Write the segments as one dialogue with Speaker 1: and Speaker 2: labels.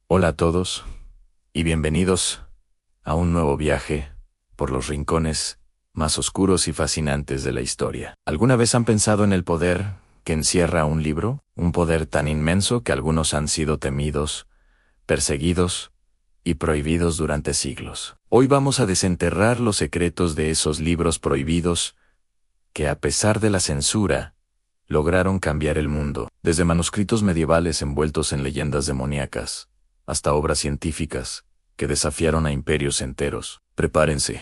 Speaker 1: Hola a todos y bienvenidos a un nuevo viaje por los rincones más oscuros y fascinantes de la historia. ¿Alguna vez han pensado en el poder que encierra un libro? Un poder tan inmenso que algunos han sido temidos, perseguidos y prohibidos durante siglos. Hoy vamos a desenterrar los secretos de esos libros prohibidos que, a pesar de la censura, lograron cambiar el mundo, desde manuscritos medievales envueltos en leyendas demoníacas, hasta obras científicas que desafiaron a imperios enteros. Prepárense,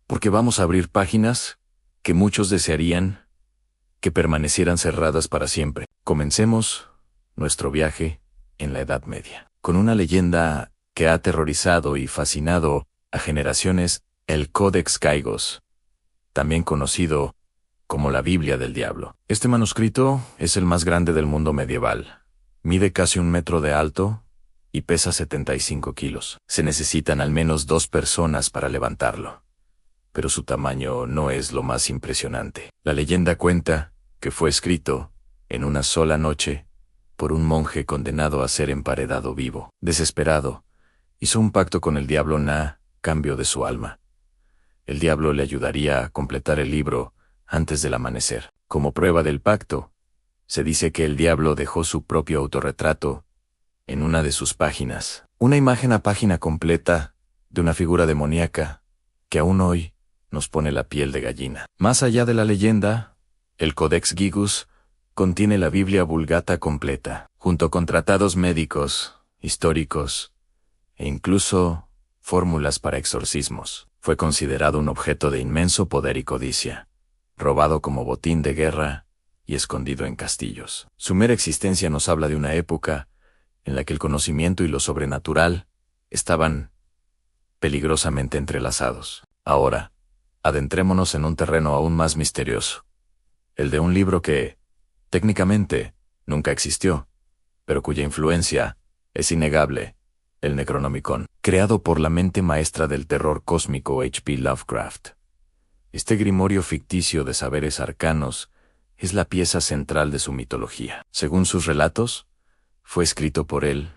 Speaker 1: porque vamos a abrir páginas que muchos desearían que permanecieran cerradas para siempre. Comencemos nuestro viaje en la Edad Media, con una leyenda que ha aterrorizado y fascinado a generaciones: el Codex Caigos, también conocido como la Biblia del Diablo. Este manuscrito es el más grande del mundo medieval. Mide casi 1 metro de alto y pesa 75 kilos. Se necesitan al menos 2 personas para levantarlo. Pero su tamaño no es lo más impresionante. La leyenda cuenta que fue escrito en una sola noche por un monje condenado a ser emparedado vivo. Desesperado, hizo un pacto con el diablo a cambio de su alma. El diablo le ayudaría a completar el libro antes del amanecer. Como prueba del pacto, se dice que el diablo dejó su propio autorretrato en una de sus páginas. Una imagen a página completa de una figura demoníaca que aún hoy nos pone la piel de gallina. Más allá de la leyenda, el Codex Gigas contiene la Biblia Vulgata completa, junto con tratados médicos, históricos e incluso fórmulas para exorcismos. Fue considerado un objeto de inmenso poder y codicia, robado como botín de guerra y escondido en castillos. Su mera existencia nos habla de una época en la que el conocimiento y lo sobrenatural estaban peligrosamente entrelazados. Ahora, adentrémonos en un terreno aún más misterioso, el de un libro que, técnicamente, nunca existió, pero cuya influencia es innegable: el Necronomicon, creado por la mente maestra del terror cósmico H.P. Lovecraft. Este grimorio ficticio de saberes arcanos es la pieza central de su mitología. Según sus relatos, fue escrito por el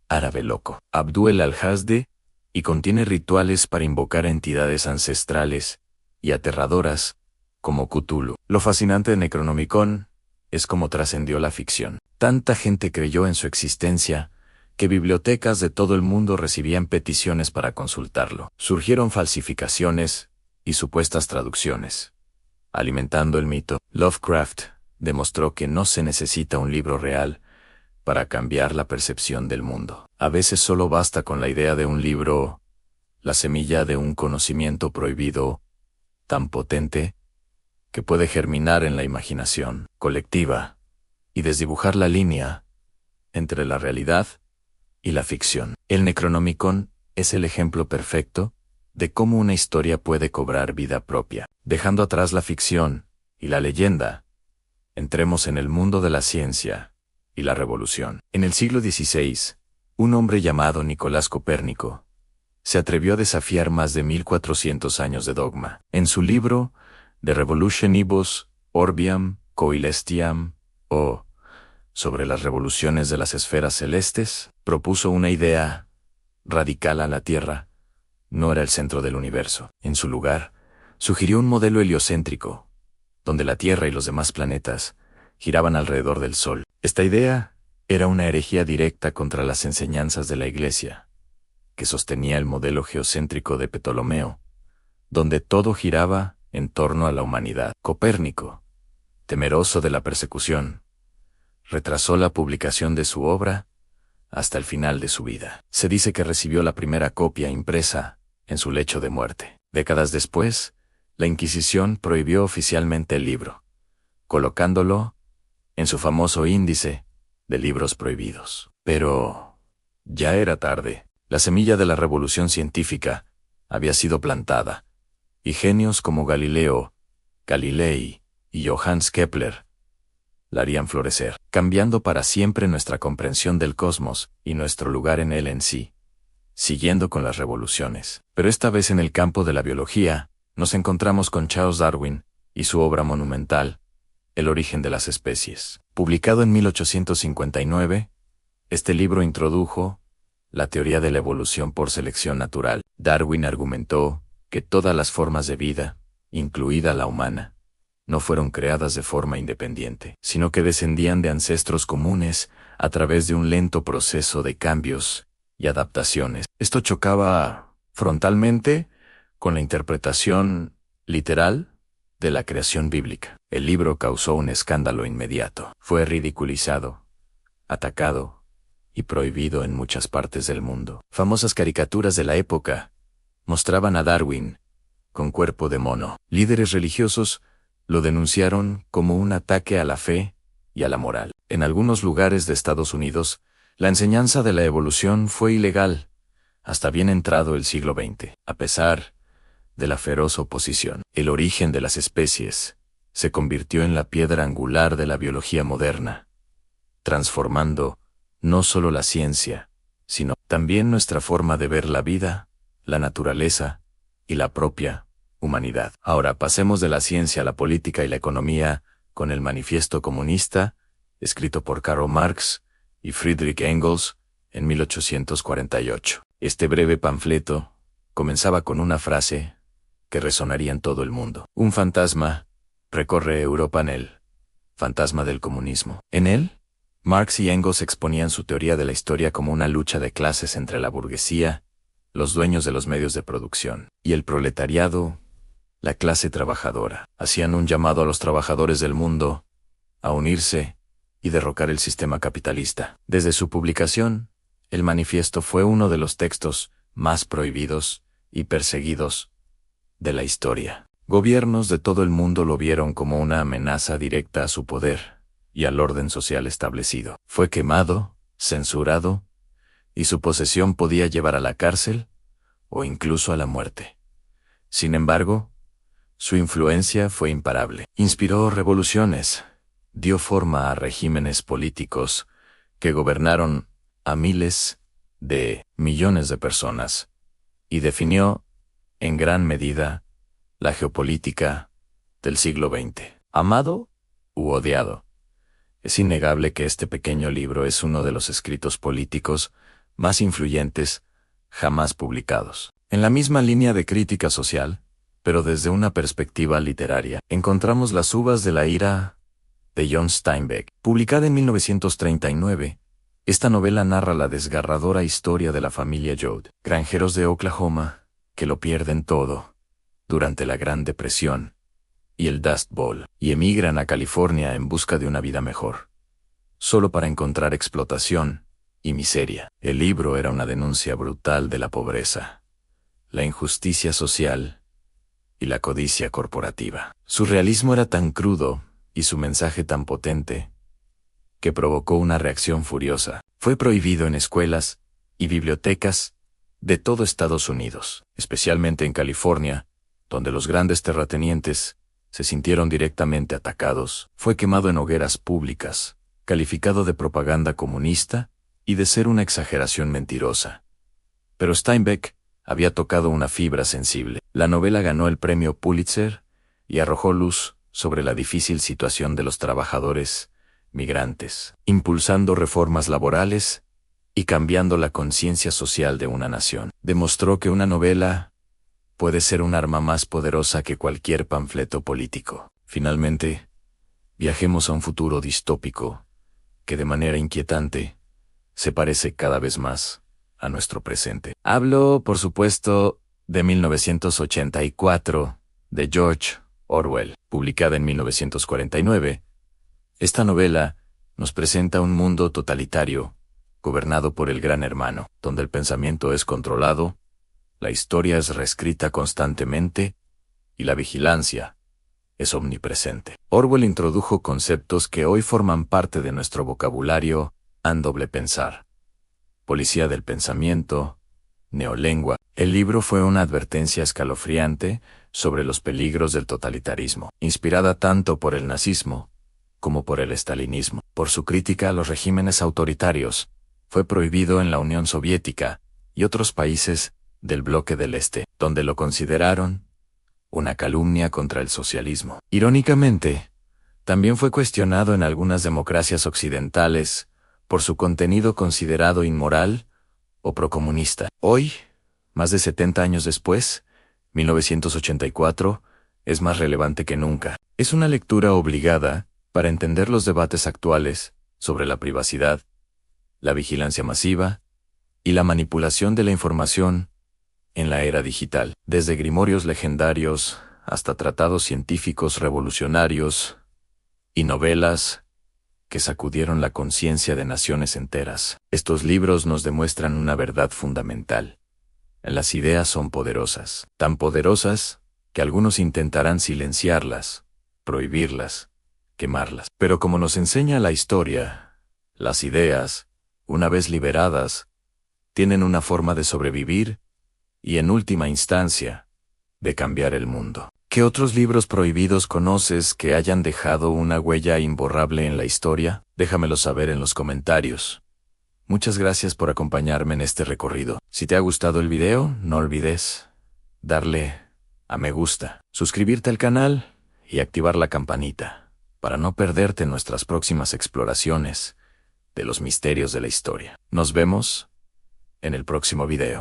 Speaker 1: árabe loco Abdul al-Hazde y contiene rituales para invocar a entidades ancestrales y aterradoras como Cthulhu. Lo fascinante de Necronomicon es cómo trascendió la ficción. Tanta gente creyó en su existencia que bibliotecas de todo el mundo recibían peticiones para consultarlo. Surgieron falsificaciones y supuestas traducciones, alimentando el mito. Lovecraft demostró que no se necesita un libro real para cambiar la percepción del mundo. A veces solo basta con la idea de un libro, la semilla de un conocimiento prohibido tan potente que puede germinar en la imaginación colectiva y desdibujar la línea entre la realidad y la ficción. El Necronomicon es el ejemplo perfecto de cómo una historia puede cobrar vida propia. Dejando atrás la ficción y la leyenda, entremos en el mundo de la ciencia y la revolución. En el siglo XVI, un hombre llamado Nicolás Copérnico se atrevió a desafiar más de 1400 años de dogma. En su libro De Revolutionibus Orbium Coelestium, o sobre las revoluciones de las esferas celestes, propuso una idea radical: a la Tierra no era el centro del universo. En su lugar, sugirió un modelo heliocéntrico, donde la Tierra y los demás planetas giraban alrededor del Sol. Esta idea era una herejía directa contra las enseñanzas de la Iglesia, que sostenía el modelo geocéntrico de Ptolomeo, donde todo giraba en torno a la humanidad. Copérnico, temeroso de la persecución, retrasó la publicación de su obra hasta el final de su vida. Se dice que recibió la primera copia impresa en su lecho de muerte. Décadas después, la Inquisición prohibió oficialmente el libro, colocándolo en su famoso índice de libros prohibidos. Pero ya era tarde. La semilla de la revolución científica había sido plantada, y genios como Galileo Galilei y Johannes Kepler la harían florecer, cambiando para siempre nuestra comprensión del cosmos y nuestro lugar en él en sí. Siguiendo con las revoluciones, pero esta vez en el campo de la biología, nos encontramos con Charles Darwin y su obra monumental, El origen de las especies. Publicado en 1859, este libro introdujo la teoría de la evolución por selección natural. Darwin argumentó que todas las formas de vida, incluida la humana, no fueron creadas de forma independiente, sino que descendían de ancestros comunes a través de un lento proceso de cambios y adaptaciones. Esto chocaba frontalmente con la interpretación literal de la creación bíblica. El libro causó un escándalo inmediato. Fue ridiculizado, atacado y prohibido en muchas partes del mundo. Famosas caricaturas de la época mostraban a Darwin con cuerpo de mono. Líderes religiosos lo denunciaron como un ataque a la fe y a la moral. En algunos lugares de Estados Unidos, la enseñanza de la evolución fue ilegal hasta bien entrado el siglo XX. A pesar de la feroz oposición, el origen de las especies se convirtió en la piedra angular de la biología moderna, transformando no solo la ciencia, sino también nuestra forma de ver la vida, la naturaleza y la propia humanidad. Ahora pasemos de la ciencia a la política y la economía con el Manifiesto Comunista, escrito por Karl Marx y Friedrich Engels en 1848. Este breve panfleto comenzaba con una frase que resonaría en todo el mundo. Un fantasma recorre Europa en el fantasma del comunismo. En él, Marx y Engels exponían su teoría de la historia como una lucha de clases entre la burguesía, los dueños de los medios de producción, y el proletariado, la clase trabajadora. Hacían un llamado a los trabajadores del mundo a unirse y derrocar el sistema capitalista. Desde su publicación, el manifiesto fue uno de los textos más prohibidos y perseguidos de la historia. Gobiernos de todo el mundo lo vieron como una amenaza directa a su poder y al orden social establecido. Fue quemado, censurado, y su posesión podía llevar a la cárcel o incluso a la muerte. Sin embargo, su influencia fue imparable. Inspiró revoluciones, dio forma a regímenes políticos que gobernaron a miles de millones de personas y definió, en gran medida, la geopolítica del siglo XX. Amado u odiado, es innegable que este pequeño libro es uno de los escritos políticos más influyentes jamás publicados. En la misma línea de crítica social, pero desde una perspectiva literaria, encontramos Las uvas de la ira de John Steinbeck. Publicada en 1939, esta novela narra la desgarradora historia de la familia Joad, granjeros de Oklahoma, que lo pierden todo durante la Gran Depresión y el Dust Bowl, y emigran a California en busca de una vida mejor, solo para encontrar explotación y miseria. El libro era una denuncia brutal de la pobreza, la injusticia social y la codicia corporativa. Su realismo era tan crudo y su mensaje tan potente que provocó una reacción furiosa. Fue prohibido en escuelas y bibliotecas de todo Estados Unidos, especialmente en California, donde los grandes terratenientes se sintieron directamente atacados. Fue quemado en hogueras públicas, calificado de propaganda comunista y de ser una exageración mentirosa. Pero Steinbeck había tocado una fibra sensible. La novela ganó el premio Pulitzer y arrojó luz sobre la difícil situación de los trabajadores migrantes, impulsando reformas laborales y cambiando la conciencia social de una nación. Demostró que una novela puede ser un arma más poderosa que cualquier panfleto político. Finalmente, viajemos a un futuro distópico que de manera inquietante se parece cada vez más a nuestro presente. Hablo, por supuesto, de 1984, de George Orwell, publicada en 1949. Esta novela nos presenta un mundo totalitario, gobernado por el Gran Hermano, donde el pensamiento es controlado, la historia es reescrita constantemente y la vigilancia es omnipresente. Orwell introdujo conceptos que hoy forman parte de nuestro vocabulario: doble pensar, policía del pensamiento, neolengua. El libro fue una advertencia escalofriante sobre los peligros del totalitarismo, inspirada tanto por el nazismo como por el estalinismo. Por su crítica a los regímenes autoritarios, fue prohibido en la Unión Soviética y otros países del bloque del Este, donde lo consideraron una calumnia contra el socialismo. Irónicamente, también fue cuestionado en algunas democracias occidentales por su contenido considerado inmoral o procomunista. Hoy, más de 70 años después, 1984, es más relevante que nunca. Es una lectura obligada para entender los debates actuales sobre la privacidad, la vigilancia masiva y la manipulación de la información en la era digital. Desde grimorios legendarios hasta tratados científicos revolucionarios y novelas que sacudieron la conciencia de naciones enteras. Estos libros nos demuestran una verdad fundamental. Las ideas son poderosas, tan poderosas que algunos intentarán silenciarlas, prohibirlas, quemarlas. Pero como nos enseña la historia, las ideas, una vez liberadas, tienen una forma de sobrevivir y, en última instancia, de cambiar el mundo. ¿Qué otros libros prohibidos conoces que hayan dejado una huella imborrable en la historia? Déjamelo saber en los comentarios. Muchas gracias por acompañarme en este recorrido. Si te ha gustado el video, no olvides darle a me gusta, suscribirte al canal y activar la campanita para no perderte nuestras próximas exploraciones de los misterios de la historia. Nos vemos en el próximo video.